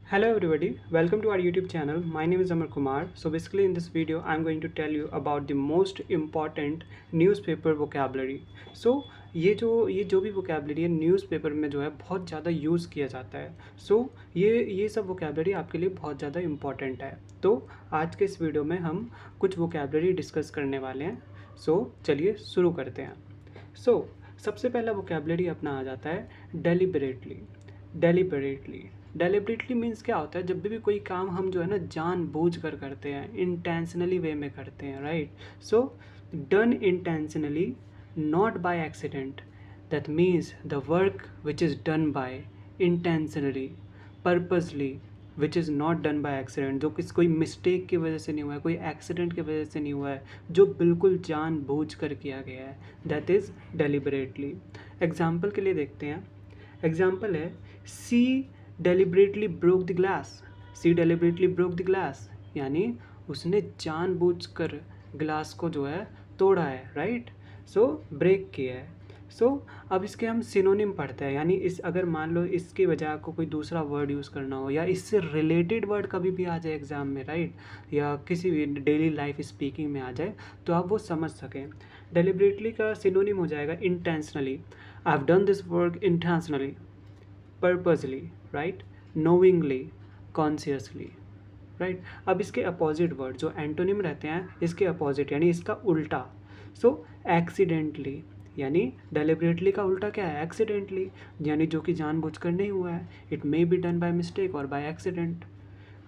Hello everybody, welcome to our YouTube channel. My name is Amar Kumar. So basically in this video I'm going to tell you about the most important newspaper vocabulary. So ये जो भी vocabulary है newspaper में जो है बहुत ज़्यादा use किया जाता है. So ये सब vocabulary आपके लिए बहुत ज़्यादा important है. तो आज के इस वीडियो में हम कुछ vocabulary डिस्कस करने वाले हैं. So चलिए शुरू करते हैं. So सबसे पहला vocabulary अपना आ जाता है deliberately. डेलिबरेटली मीन्स क्या होता है, जब भी कोई काम हम जो है ना जानबूझ कर करते हैं, इंटेंशनली वे में करते हैं, right. So done intentionally, not by accident. That means the work which is done by intentionally, purposely, which is not done by accident, जो किसी कोई मिस्टेक की वजह से नहीं हुआ है, कोई एक्सीडेंट की वजह से नहीं हुआ है, जो बिल्कुल जानबूझ कर किया गया है, दैट इज़ डेलिबरेटली. एग्जाम्पल के लिए देखते हैं. एग्जाम्पल है she deliberately broke the glass. She deliberately broke the glass यानी उसने जानबूझकर ग्लास को जो है तोड़ा है, राइट. सो ब्रेक किया है. सो अब इसके हम सिनोनिम पढ़ते हैं, यानी इस अगर मान लो इसके बजाय आपको कोई दूसरा वर्ड यूज़ करना हो या इससे रिलेटेड वर्ड कभी भी आ जाए एग्ज़ाम में, राइट, या किसी भी डेली लाइफ स्पीकिंग में आ जाए तो आप वो समझ सकें. डेलिबरेटली का सिनोनिम हो जाएगा intentionally. I have done this work intentionally, purposely, right, knowingly, consciously, right. अब इसके अपोजिट वर्ड जो एंटोनिम रहते हैं, इसके अपोजिट यानी इसका उल्टा. सो एक्सीडेंटली यानी डेलिबरेटली का उल्टा क्या है, एक्सीडेंटली, यानी जो कि जानबूझकर नहीं हुआ है. It may be done by mistake और by accident.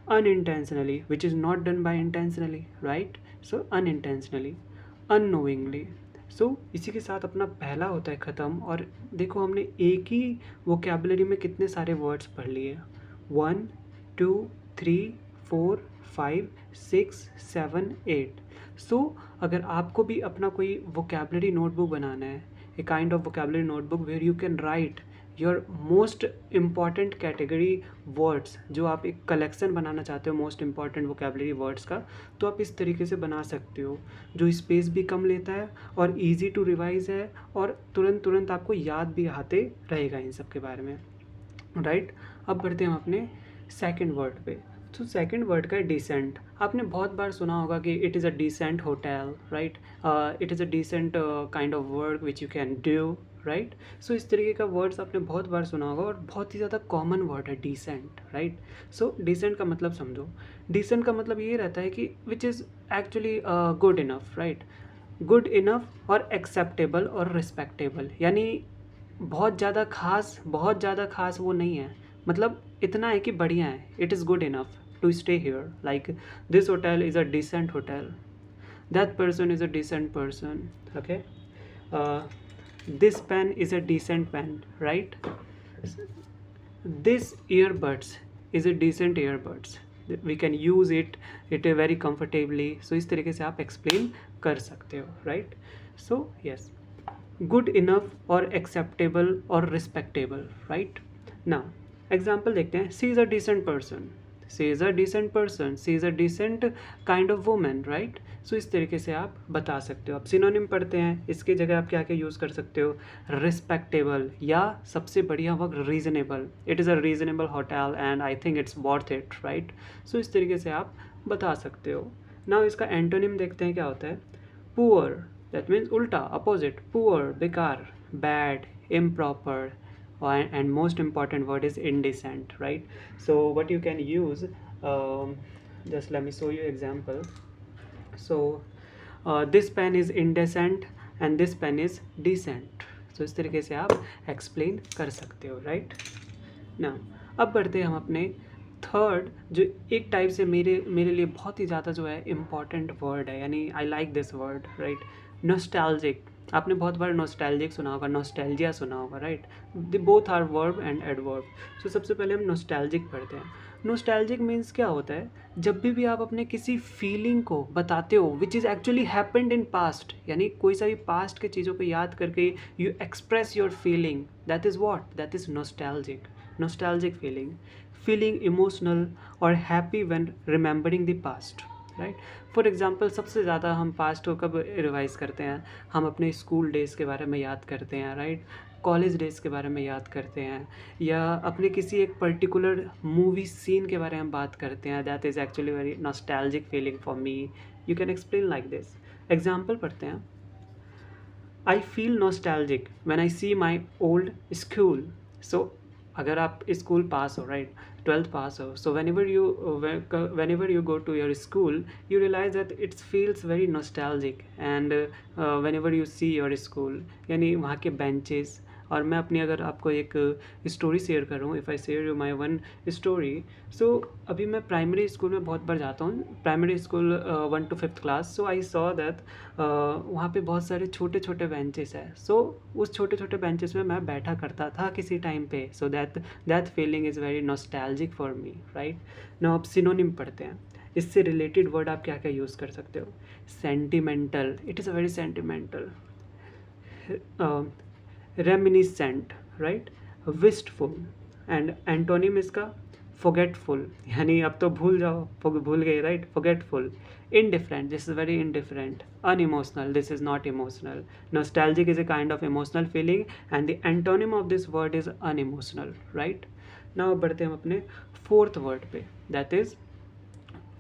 Unintentionally which is not done by intentionally, right. So unintentionally. Unknowingly. So इसी के साथ अपना पहला होता है ख़त्म. और देखो हमने एक ही वोकेबलरी में कितने सारे वर्ड्स पढ़ लिए. 1 2 3 4 5 6 7 8. सो अगर आपको भी अपना कोई वोकेबलरी नोटबुक बनाना है, a kind of vocabulary notebook where you can write your most important category words, जो आप एक कलेक्शन बनाना चाहते हो मोस्ट इम्पॉर्टेंट वोकेबलरी वर्ड्स का, तो आप इस तरीके से बना सकते हो, जो स्पेस भी कम लेता है और इजी टू रिवाइज है और तुरंत तुरंत आपको याद भी आते रहेगा इन सब के बारे में, राइट. अब बढ़ते हैं हम अपने सेकंड वर्ड पे. तो सेकंड वर्ड का है डिसेंट. आपने बहुत बार सुना होगा कि it is a decent hotel, right. It is a decent kind of work which you can do, right. So इस तरीके का वर्ड्स आपने बहुत बार सुना होगा और बहुत ही ज़्यादा कॉमन वर्ड है डिसेंट, राइट. सो डिसेंट का मतलब समझो. डिसेंट का मतलब ये रहता है कि which is actually good enough, right. Good enough और एक्सेप्टेबल और रिस्पेक्टेबल, यानी बहुत ज़्यादा खास वो नहीं है, मतलब इतना है कि बढ़िया है. It is good enough to stay here, like this hotel is a decent hotel, that person is a decent person, okay. This pen is a decent pen, right. This earbuds is a decent earbuds, we can use it very comfortably. So इस तरीके से आप explain कर सकते हो, right. So yes, good enough और acceptable और respectable, right. ना एग्जाम्पल देखते हैं. She is a decent person, she is a decent person, she is a decent kind of women, right. So इस तरीके से आप बता सकते हो. आप सिनोनिम पढ़ते हैं, इसकी जगह आप क्या क्या यूज़ कर सकते हो, रिस्पेक्टेबल, या सबसे बढ़िया वक्त reasonable. It is a reasonable hotel and I think it's worth it, right. So इस तरीके से आप बता सकते हो. ना इसका एंटोनिम देखते हैं क्या होता है. Poor, that means ulta, opposite, poor, bekar, bad, improper, and most important word is indecent, right. So what you can use, um, just let me show you example. So this pen is indecent and this pen is decent. So इस तरीके से आप explain कर सकते हो, right. ना अब बढ़ते हैं हम अपने थर्ड, जो एक टाइप से मेरे मेरे लिए बहुत ही ज़्यादा जो है इम्पॉर्टेंट वर्ड है, यानी I like this word, right. Nostalgic. आपने बहुत बार नॉस्टैल्जिक सुना होगा, नॉस्टैल्जिया सुना होगा, right. They both are verb and adverb. So सबसे पहले हम नॉस्टैल्जिक पढ़ते हैं. नॉस्टैल्जिक मीन्स क्या होता है, जब भी आप अपने किसी फीलिंग को बताते हो which is actually happened in past, यानी कोई सा भी पास्ट के चीज़ों को याद करके you express your feeling, that is what, that is nostalgic. Nostalgic feeling, feeling emotional or happy when remembering the past, right. For example, सबसे ज़्यादा हम पास्ट को कब रिवाइज करते हैं, हम अपने स्कूल डेज़ के बारे में याद करते हैं, राइट. कॉलेज डेज़ के बारे में याद करते हैं, या अपने किसी एक पर्टिकुलर मूवी सीन के बारे में बात करते हैं, that is actually very nostalgic feeling for me. You can explain like this. Example पढ़ते हैं। I feel nostalgic when I see my old school. So अगर आप स्कूल पास हो, राइट, 12th पास हो, सो whenever you go to your school, you realize that it feels very nostalgic, and whenever you see your school, यानी वहाँ के benches. और मैं अपनी अगर आपको एक स्टोरी शेयर कर रहा हूँ, if I share you my one story. So अभी मैं प्राइमरी स्कूल में बहुत बार जाता हूँ, primary school 1 to 5th class. So I saw that वहाँ पे बहुत सारे छोटे छोटे बेंचेस हैं। सो उस छोटे छोटे बेंचेस में मैं बैठा करता था किसी टाइम पे। So that feeling is very nostalgic for me, right. Now अब सिनोनिम पढ़ते हैं। इससे रिलेटेड वर्ड आप क्या क्या यूज़ कर सकते हो? Sentimental, it is a very sentimental. Reminiscent, right, wistful, and antonym इसका फॉरगेटफुल, यानी अब तो भूल जाओ, भूल गए, right, forgetful. Indifferent, this is very indifferent. Unemotional, this is not emotional. Nostalgic is a kind of emotional feeling and the antonym of this word is unemotional, right? now बढ़ते हम अपने फोर्थ वर्ड पे, that is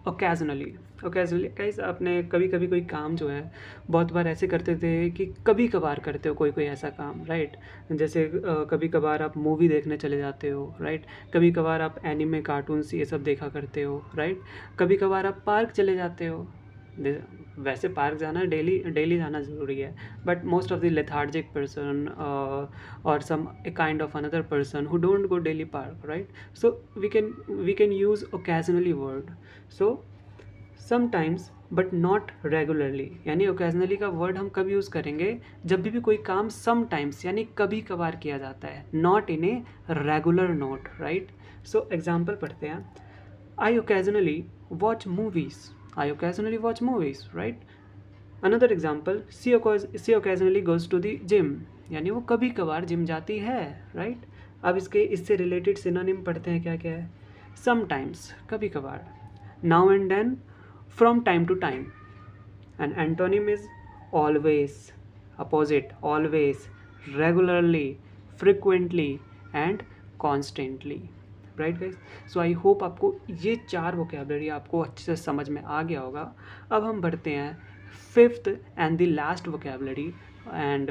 occasionally. Occasionally guys, आपने कभी कभी कोई काम जो है बहुत बार ऐसे करते थे कि कभी कभार करते हो कोई कोई ऐसा काम, राइट। जैसे कभी कभार आप मूवी देखने चले जाते हो, राइट। कभी कभार आप एनिमे कार्टून्स ये सब देखा करते हो, राइट। कभी कभार आप पार्क चले जाते हो। वैसे पार्क जाना डेली डेली जाना ज़रूरी है, but most of the lethargic person और some kind of another person who don't go daily park, right. So we can use occasionally word. So sometimes but not regularly, यानी occasionally का word हम कब use करेंगे? जब भी कोई काम समटाइम्स यानी कभी कभार किया जाता है, not in a regular note, right. So example पढ़ते हैं। I occasionally watch movies, I occasionally watch movies, right. Another example, she occasionally goes to the gym, यानी वो कभी कभार जिम जाती है, राइट। अब इससे रिलेटेड सिनोनिम पढ़ते हैं, क्या क्या है? समटाइम्स, कभी कभार। Now and then, from time to time, and antonym is always, opposite, always, regularly, frequently and constantly, right guys? So I hope आपको ये 4 वोकेबलरी आपको अच्छे से समझ में आ गया होगा। अब हम बढ़ते हैं fifth and the last vocabulary, and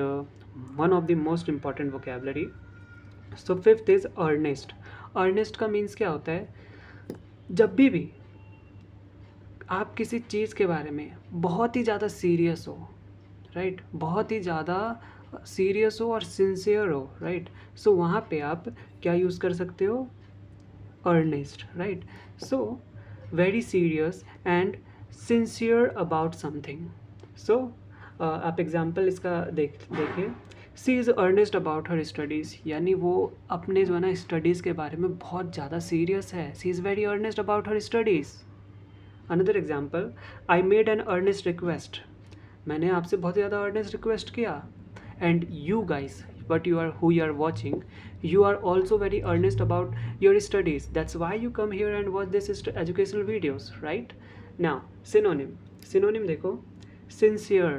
one of the most important vocabulary. So fifth is earnest. Earnest का मीन्स क्या होता है? जब भी आप किसी चीज़ के बारे में बहुत ही ज़्यादा सीरियस हो, राइट, बहुत ही ज़्यादा सीरियस हो और सिंसियर हो, राइट, सो वहाँ पे आप क्या यूज़ कर सकते हो? Earnest, right. So very serious and sincere about something. So आप एग्जाम्पल इसका देखिए। She is earnest about her studies, यानी वो अपने जो है ना स्टडीज़ के बारे में बहुत ज़्यादा सीरियस है। She is very earnest about her studies. Another example, I made an earnest request, मैंने आपसे बहुत ज़्यादा अर्नेस्ट रिक्वेस्ट किया। And you guys, but you are who you are watching, you are also very earnest about your studies, that's why you come here and watch this educational videos, right? now synonym देखो, sincere,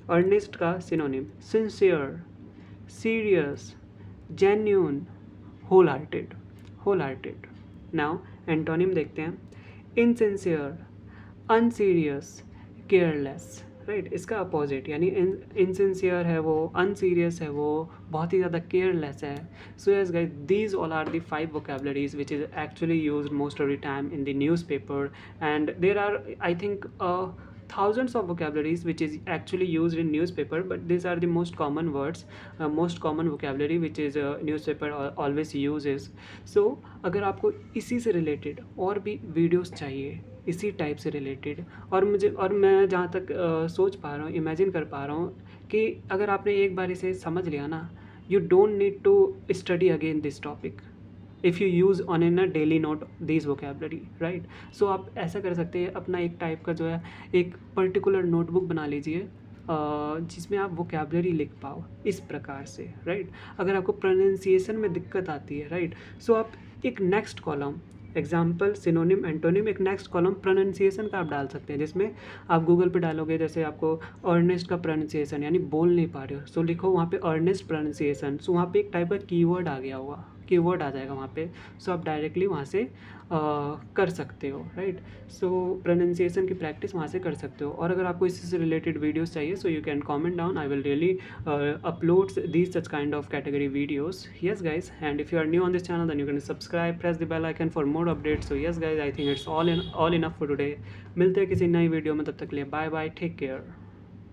earnest का synonym sincere, serious, genuine, wholehearted। now antonym देखते हैं, insincere, अनसीरियस, careless, right. इसका opposite, यानी insincere है वो, अनसीरियस है वो, बहुत ही ज़्यादा केयरलेस है। So yes guys, these all are the 5 vocabularies which is actually used most of the time in the newspaper, and there are I think thousands of vocabularies which is actually used in newspaper, but these are the most common words, most common vocabulary which is newspaper always uses. So अगर आपको इसी से related और भी videos चाहिए इसी type से related, और मैं जहाँ तक सोच पा रहा हूँ, इमेजिन कर पा रहा हूँ कि अगर आपने एक बार इसे समझ लिया ना, you don't need to study again this topic if you use on in a daily note this vocabulary, right. So आप ऐसा कर सकते हैं, अपना एक टाइप का जो है एक पर्टिकुलर नोटबुक बना लीजिए जिसमें आप वोकेबलरी लिख पाओ इस प्रकार से, राइट। अगर आपको प्रोनाउंसिएशन में दिक्कत आती है, राइट, सो आप एक next column example, synonym, antonym, एक नेक्स्ट कॉलम प्रोनाउंसिएशन का आप डाल सकते हैं, जिसमें आप गूगल पे डालोगे, जैसे आपको अर्नेस्ट का प्रोनाउंसिएशन यानी बोल नहीं पा रहे हो, सो लिखो वहाँ पे अर्नेस्ट प्रोनाउंसिएशन, सो वहाँ पे एक टाइप का कीवर्ड आ गया होगा, कीवर्ड आ जाएगा वहाँ पे, सो आप डायरेक्टली वहाँ से कर सकते हो, राइट। सो प्रोनाउंसिएशन की प्रैक्टिस वहाँ से कर सकते हो। और अगर आपको इसी से रिलेटेड वीडियोस चाहिए, so you can comment down, I will really upload these such kind of category videos. Yes guys, and if you are new on this channel, then you can subscribe, press the bell icon for more updates. So yes guys, I think it's all enough for today. मिलते हैं किसी नई video में, तब तक के लिए bye bye, take care.